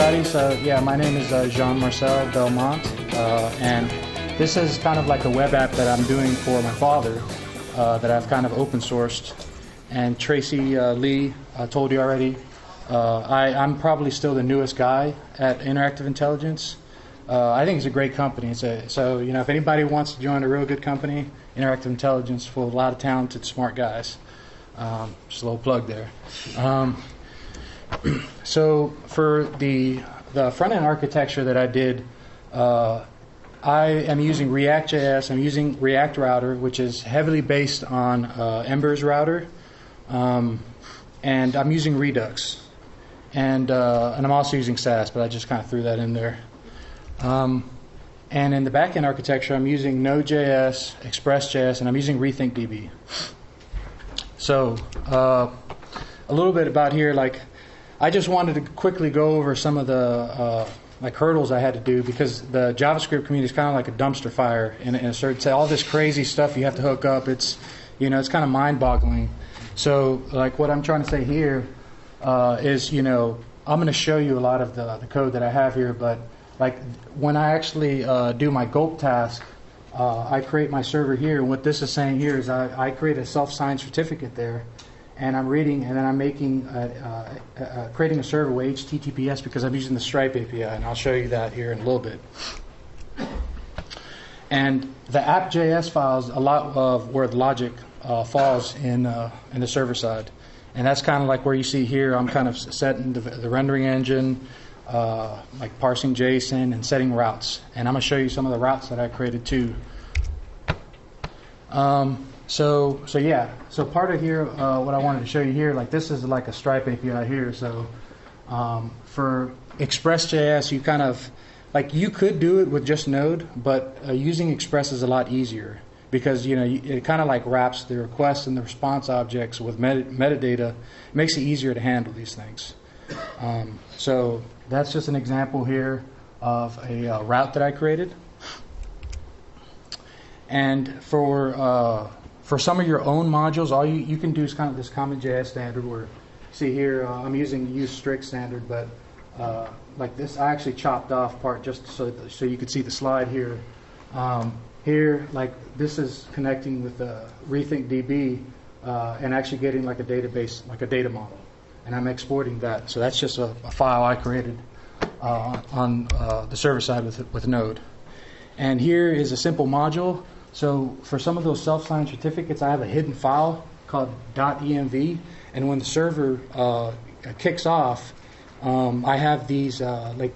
everybody. So yeah, my name is Marcel Belmont, and this is kind of like a web app that I'm doing for my father that I've kind of open sourced. And Tracy Lee told you already, I'm probably still the newest guy at Interactive Intelligence. I think it's a great company. So you know, if anybody wants to join a real good company, Interactive Intelligence, full of a lot of talented, smart guys. Just a little plug there. So for the front-end architecture that I did, I am using React.js. I'm using React Router, which is heavily based on Ember's router, and I'm using Redux, and I'm also using Sass, but I just kind of threw that in there. And in the back-end architecture, I'm using Node.js, Express.js, and I'm using RethinkDB. So a little bit about here, like I just wanted to quickly go over some of the like hurdles I had to do, because the JavaScript community is kind of like a dumpster fire in a certain sense. All this crazy stuff you have to hook up, it's, you know, it's kind of mind-boggling. So like what I'm trying to say here is, you know, I'm going to show you a lot of the code that I have here, but like when I actually do my Gulp task, I create my server here. What this is saying here is I create a self-signed certificate there, and I'm reading, and then I'm making creating a server with HTTPS because I'm using the Stripe API, and I'll show you that here in a little bit. And the app.js file is a lot of where the logic falls in the server side, and that's kind of like where you see here. I'm kind of setting the rendering engine, like parsing JSON and setting routes, and I'm going to show you some of the routes that I created too. So part of here, what I wanted to show you here, like this is like a Stripe API here. So for Express.js, you kind of, like you could do it with just Node, but using Express is a lot easier because, you know, it kind of like wraps the requests and the response objects with metadata. It makes it easier to handle these things. So that's just an example here of a route that I created. And for some of your own modules, all you can do is kind of this common.js standard where, see here, I'm using use strict standard, but like this, I actually chopped off part just so you could see the slide here. Here, like this is connecting with RethinkDB and actually getting like a database, like a data model, and I'm exporting that. So that's just a file I created on the server side with Node. And here is a simple module. So for some of those self-signed certificates, I have a hidden file called .env, and when the server kicks off, I have these like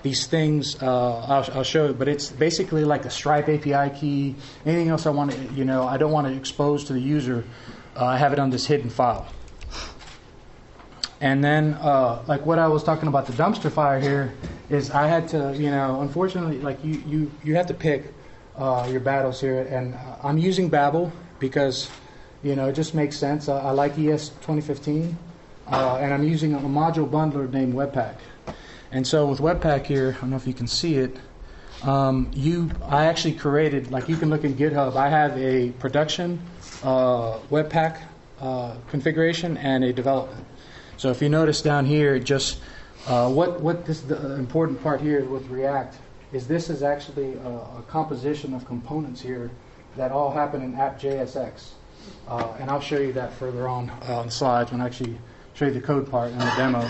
these things. I'll show it, but it's basically like a Stripe API key. Anything else I want to, you know, I don't want to expose to the user. I have it on this hidden file. And then, like what I was talking about, the dumpster fire here is I had to, you know, unfortunately, like you have to pick your battles here, and I'm using Babel because, you know, it just makes sense. I like ES 2015, and I'm using a module bundler named Webpack. And so with Webpack here, I don't know if you can see it. I actually created, like you can look in GitHub. I have a production Webpack configuration and a development. So if you notice down here, just the important part here with React is this is actually a composition of components here that all happen in app.jsx. And I'll show you that further on the slides when I actually show you the code part in the demo.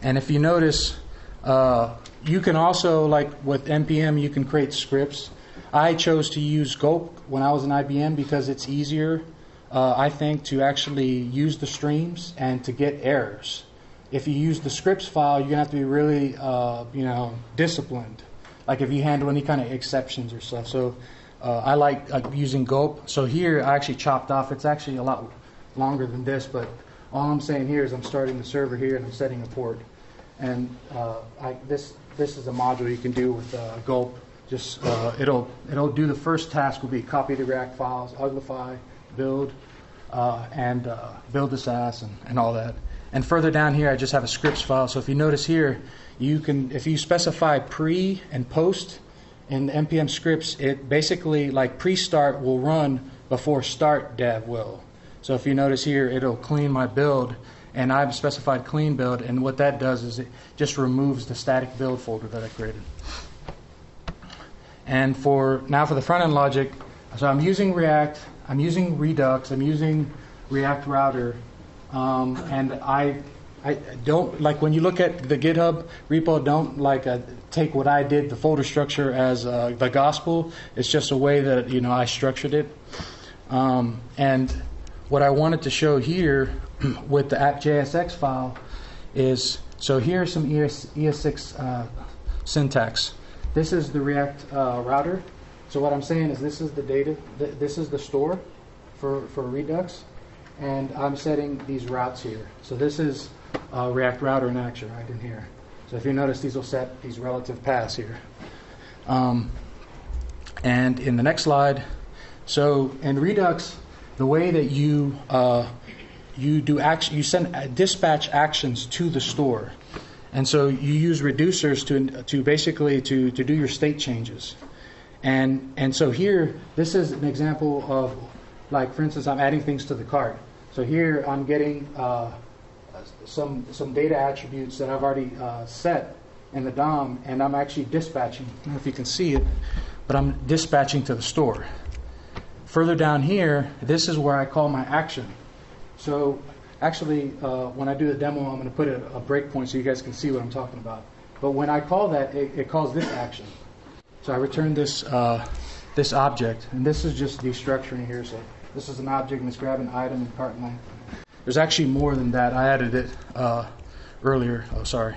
And if you notice, you can also, like with NPM, you can create scripts. I chose to use Gulp when I was in IBM because it's easier, I think, to actually use the streams and to get errors. If you use the scripts file, you're going to have to be really, you know, disciplined. Like if you handle any kind of exceptions or stuff. So I like using Gulp. So here I actually chopped off. It's actually a lot longer than this, but all I'm saying here is I'm starting the server here and I'm setting a port. And this is a module you can do with Gulp. Just it'll do the first task will be copy the React files, uglify, build, and build the Sass and all that. And further down here, I just have a scripts file. So if you notice here, you can, if you specify pre and post in the npm scripts, it basically, like pre-start will run before start dev will. So if you notice here, it'll clean my build and I've specified clean build, and what that does is it just removes the static build folder that I created. And for the front end logic, so I'm using React, I'm using Redux, I'm using React Router, and I don't, like when you look at the GitHub repo, don't take what I did, the folder structure, as the gospel. It's just a way that I structured it. And what I wanted to show here with the app.jsx file is, so here's some ES6 syntax. This is the React router. So what I'm saying is this is the data, this is the store for Redux, and I'm setting these routes here. So this is React router in action right in here. So if you notice, these will set these relative paths here. And in the next slide, so in Redux, the way that you send dispatch actions to the store, and so you use reducers to basically to do your state changes. And so here, this is an example of, like, for instance, I'm adding things to the cart. So here I'm getting some data attributes that I've already set in the DOM, and I'm actually dispatching. I don't know if you can see it, but I'm dispatching to the store. Further down here, this is where I call my action. So actually, when I do the demo, I'm going to put a breakpoint so you guys can see what I'm talking about. But when I call that, it calls this action. So I return this this object, and this is just destructuring here. So this is an object, and it's grabbing item and cart length. There's actually more than that. I added it earlier. Oh, sorry.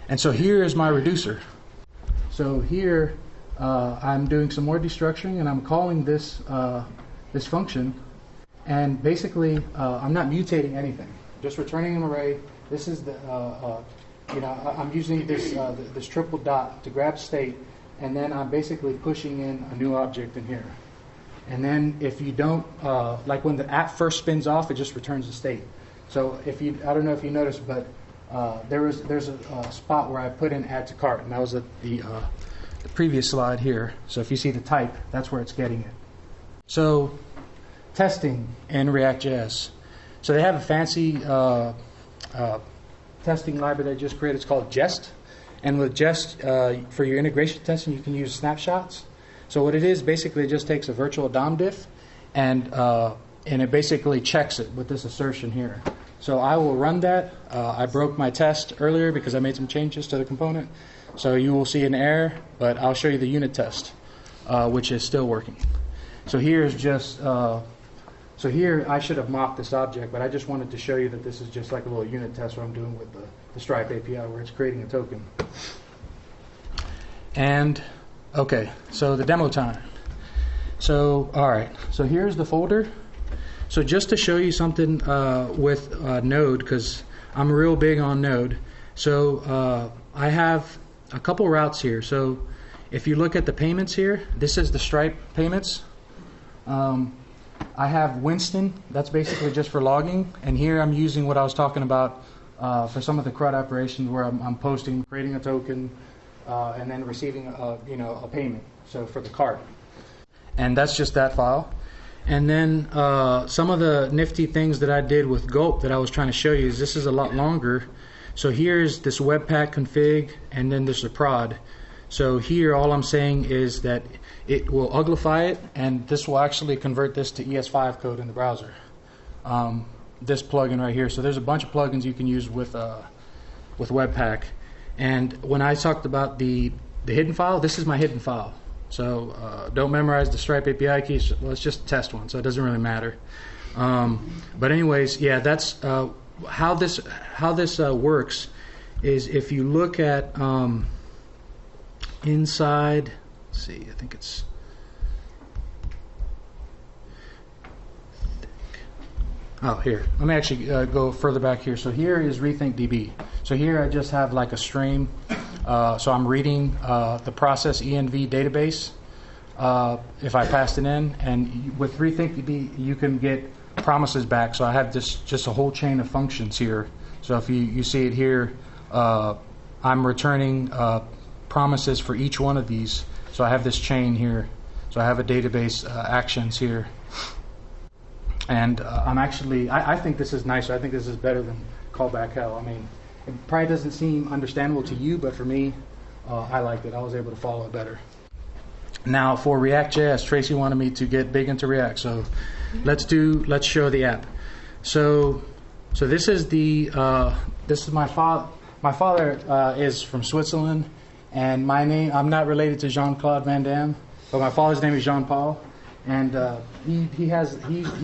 And so here is my reducer. So here I'm doing some more destructuring, and I'm calling this this function. And basically, I'm not mutating anything. Just returning an array. This is the I'm using this this triple dot to grab state, and then I'm basically pushing in a new object in here. And then if you don't, like when the app first spins off, it just returns the state. So if you, I don't know if you noticed, but there's a spot where I put in add to cart, and that was the previous slide here. So if you see the type, that's where it's getting it. So testing in React.js. So they have a fancy testing library they just created. It's called Jest. And with Jest, for your integration testing, you can use snapshots. So what it is, basically, it just takes a virtual DOM diff, and it basically checks it with this assertion here. So I will run that. I broke my test earlier because I made some changes to the component. So you will see an error, but I'll show you the unit test, which is still working. So here's just, so here I should have mocked this object, but I just wanted to show you that this is just like a little unit test what I'm doing with the Stripe API, where it's creating a token. And okay, so the demo time. So, all right, so here's the folder. So just to show you something with Node, because I'm real big on Node. So I have a couple routes here. So if you look at the payments here, this is the Stripe payments. I have Winston, that's basically just for logging. And here I'm using what I was talking about for some of the CRUD operations where I'm posting, creating a token, and then receiving a payment, so for the cart. And that's just that file. And then some of the nifty things that I did with Gulp that I was trying to show you is this is a lot longer. So here's this Webpack config, and then there's the prod. So here all I'm saying is that it will uglify it, and this will actually convert this to ES5 code in the browser. This plugin right here. So there's a bunch of plugins you can use with Webpack. And when I talked about the hidden file, this is my hidden file. So don't memorize the Stripe API keys. Let's just test one, so it doesn't really matter. But anyways, yeah, that's how this works. Is if you look at inside. Let's see, I think it's. Oh, here. Let me actually go further back here. So here is RethinkDB. So here I just have like a stream. So I'm reading the process env database if I passed it in. And with RethinkDB, you can get promises back. So I have this just a whole chain of functions here. So if you see it here, I'm returning promises for each one of these. So I have this chain here. So I have a database actions here. And I'm actually, I think this is nicer. I think this is better callback hell. I mean, it probably doesn't seem understandable to you, but for me, I liked it. I was able to follow it better. Now for React.js, Tracy wanted me to get big into React, so let's show the app. So this is my father. My father is from Switzerland, and I'm not related to Jean-Claude Van Damme, but my father's name is Jean-Paul, and he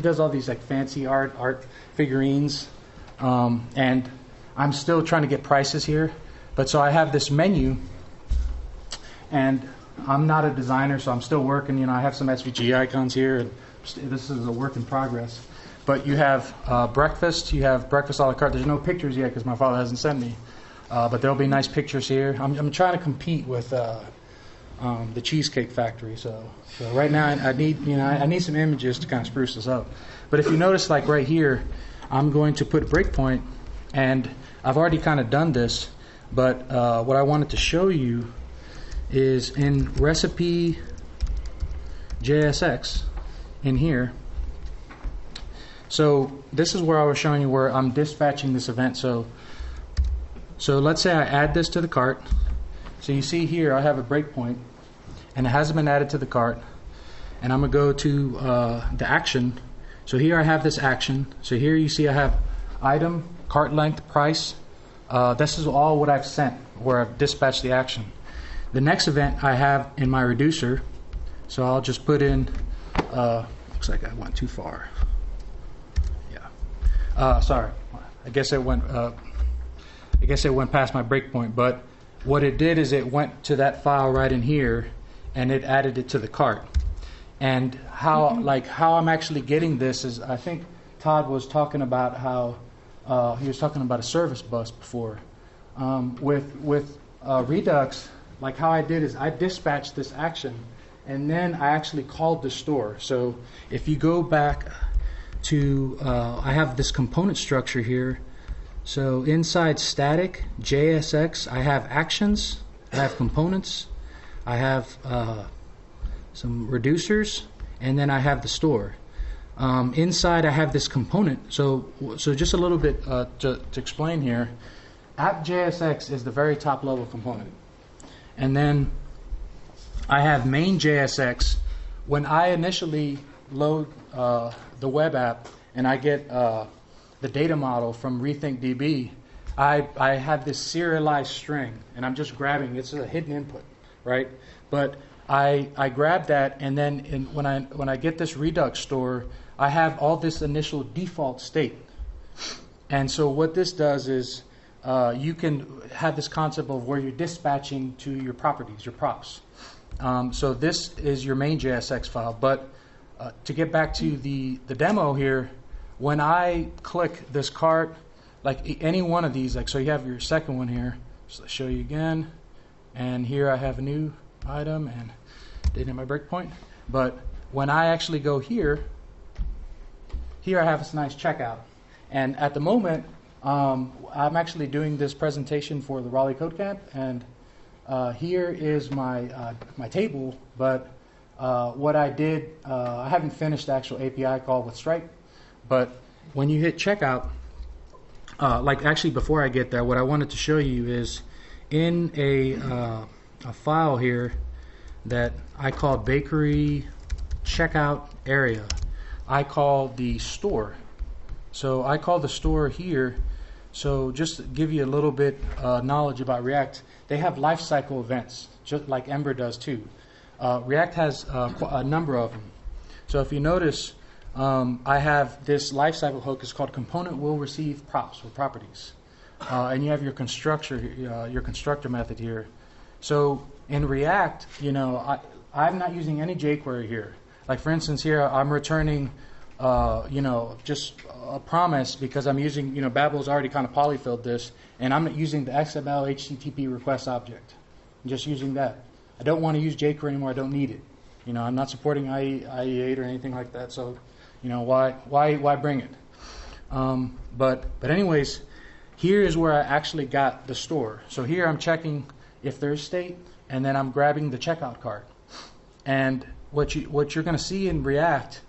does all these like fancy art figurines, and I'm still trying to get prices here, but so I have this menu, and I'm not a designer, so I'm still working. You know, I have some SVG icons here, and this is a work in progress. But you have breakfast. You have breakfast a la carte. There's no pictures yet because my father hasn't sent me. But there'll be nice pictures here. I'm trying to compete with the Cheesecake Factory. So right now I need some images to kind of spruce this up. But if you notice, like right here, I'm going to put a breakpoint, and I've already kind of done this. But what I wanted to show you is in recipe JSX in here. So this is where I was showing you where I'm dispatching this event. So let's say I add this to the cart. So you see here I have a breakpoint, and it hasn't been added to the cart. And I'm going to go to the action. So here I have this action. So here you see I have item, cart length, price. This is all what I've sent, where I've dispatched the action. The next event I have in my reducer, so I'll just put in, looks like I went too far. Yeah. Sorry. I guess it went past my breakpoint, but what it did is it went to that file right in here, and it added it to the cart. And how I'm actually getting this is, I think Todd was talking about how he was talking about a service bus before. With Redux, like how I did is I dispatched this action, and then I actually called the store. So if you go back to, I have this component structure here. So inside static JSX, I have actions, I have components, I have some reducers, and then I have the store. Inside I have this component. So just a little bit to explain here. App JSX is the very top level component. And then I have main JSX. When I initially load the web app and I get the data model from RethinkDB, I have this serialized string, and I'm just grabbing. It's a hidden input, right? But I grab that, and then when I get this Redux store, I have all this initial default state. And so what this does is you can have this concept of where you're dispatching to your properties, your props. So this is your main JSX file. But to get back to the demo here, when I click this cart, like any one of these, like so you have your second one here. So let's show you again. And here I have a new item and didn't hit my breakpoint. But when I actually go here I have this nice checkout. And at the moment, I'm actually doing this presentation for the Raleigh Code Camp, and here is my table. But what I did, I haven't finished the actual API call with Stripe, but when you hit checkout, like actually before I get there, what I wanted to show you is in a file here that I call bakery checkout area. I call the store. So I call the store here. So just to give you a little bit knowledge about React, they have lifecycle events, just like Ember does too. React has a number of them. So if you notice, I have this lifecycle hook. It's called component will receive props or properties, and you have your constructor method here. So in React, I'm not using any jQuery here. Like for instance, here I'm returning, just a promise because I'm using, Babel's already kind of polyfilled this, and I'm not using the XML HTTP request object. I'm just using that. I don't want to use jQuery anymore. I don't need it. I'm not supporting IE8 or anything like that. So, why bring it? But anyways, here is where I actually got the store. So here I'm checking if there's state, and then I'm grabbing the checkout cart. And what you're going to see in React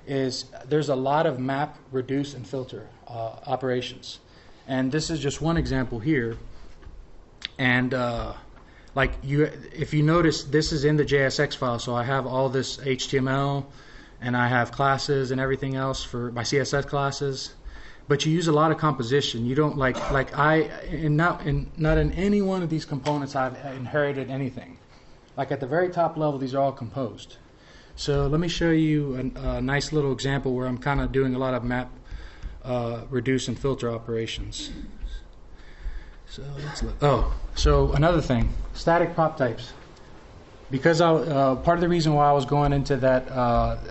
is there's a lot of map, reduce, and filter operations. And this is just one example here. And if you notice, this is in the JSX file, so I have all this HTML, and I have classes and everything else for my CSS classes. But you use a lot of composition. You don't not in any one of these components I've inherited anything. Like at the very top level, these are all composed. So let me show you a nice little example where I'm kind of doing a lot of map reduce and filter operations. So let's look. So another thing, static prop types. Because part of the reason why I was going into that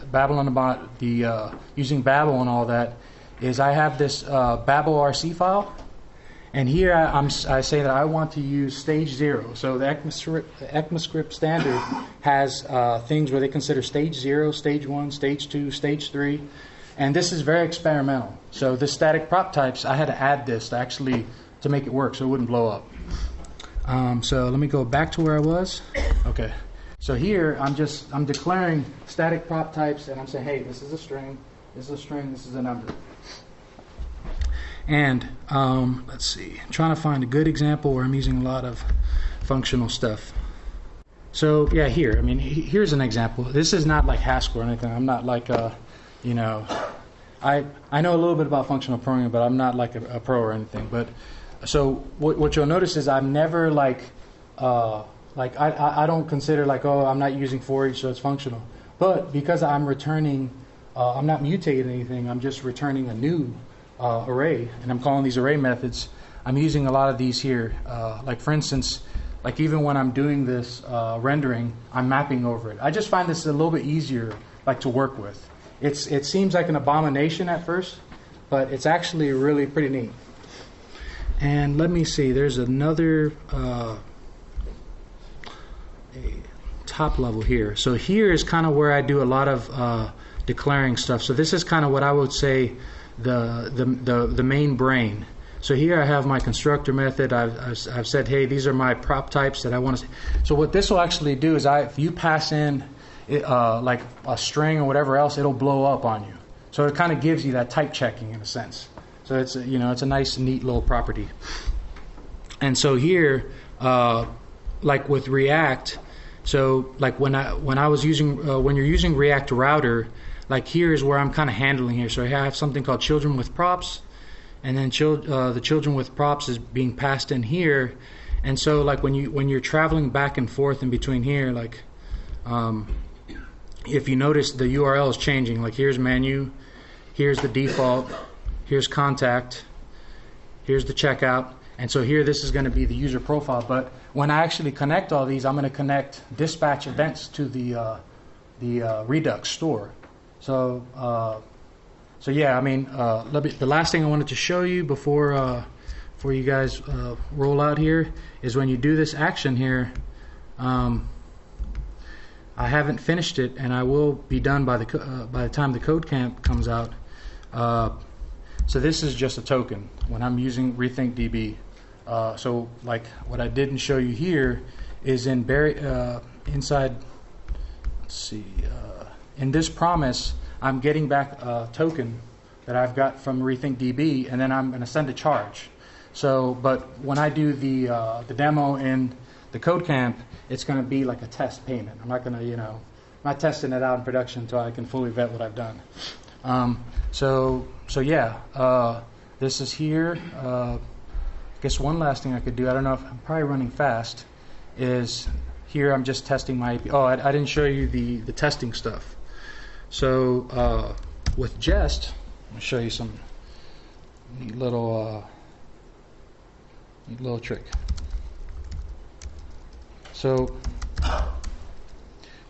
Babylon about the using Babel and all that is I have this Babel RC file, and here I say that I want to use stage 0. So the ECMAScript standard has things where they consider stage 0, stage 1, stage 2, stage 3, and this is very experimental. So the static prop types, I had to add this to make it work so it wouldn't blow up. So let me go back to where I was. Okay. So here I'm declaring static prop types, and I'm saying, hey, this is a string, this is a string, this is a number. And let's see, I'm trying to find a good example where I'm using a lot of functional stuff. So yeah, here, I mean, here's an example. This is not like Haskell or anything. I'm not like I know a little bit about functional programming, but I'm not like a pro or anything. But so what you'll notice is I'm never I don't consider I'm not using for each, so it's functional. But because I'm returning, I'm not mutating anything. I'm just returning a new array, and I'm calling these array methods. I'm using a lot of these here. Like for instance, like even when I'm doing this rendering, I'm mapping over it. I just find this a little bit easier to work with. It seems like an abomination at first, but it's actually really pretty neat. And let me see, there's another top level here. So here is kind of where I do a lot of declaring stuff. So this is kind of what I would say the main brain. So here I have my constructor method. I've said, hey, these are my prop types that I want to. So what this will actually do is if you pass in like a string or whatever else, it'll blow up on you. So it kind of gives you that type checking in a sense. So it's it's a nice, neat little property. And so here, like with React, so like when I was using when you're using React Router, like here is where I'm kind of handling here. So I have something called children with props, and then the children with props is being passed in here. And so like when you're traveling back and forth in between here, like if you notice the URL is changing. Like here's menu, here's the default, here's contact, here's the checkout, and so here this is going to be the user profile. But when I actually connect all these, I'm going to connect dispatch events to the Redux store. So yeah, I mean, the last thing I wanted to show you before you guys roll out here is when you do this action here. I haven't finished it, and I will be done by the time the code camp comes out. So this is just a token when I'm using RethinkDB. So like what I didn't show you here is inside. Let's see. In this promise, I'm getting back a token that I've got from RethinkDB, and then I'm going to send a charge. So, but when I do the demo in the code camp, it's going to be like a test payment. I'm not going to, I'm not testing it out in production until I can fully vet what I've done. So yeah, this is here. I guess one last thing I could do, I don't know if I'm probably running fast, is here I'm just testing my API. Oh, I didn't show you the testing stuff. So with Jest, I'll show you some neat little trick. So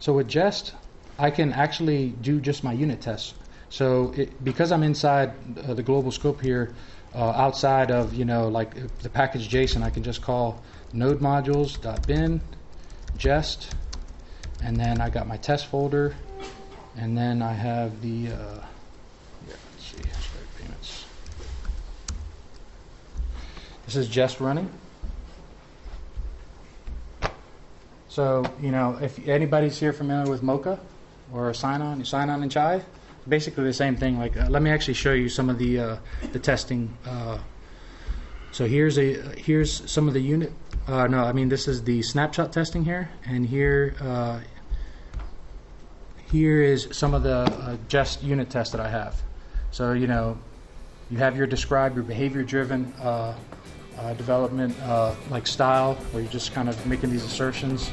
with Jest, I can actually do just my unit tests. So because I'm inside the global scope here, outside of like the package JSON, I can just call node modules.bin Jest, and then I got my test folder, and then I have the let's see, start payments. This is Jest running. So if anybody's here familiar with Mocha or sign-on in Chai, basically the same thing. Like let me actually show you some of the testing So here's some of the unit. No, I mean this is the snapshot testing here, and here is some of the just unit tests that I have. So you have your describe, your behavior-driven development, like style, where you're just kind of making these assertions.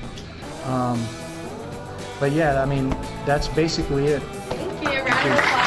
But yeah, I mean that's basically it. Thank you. A round of applause.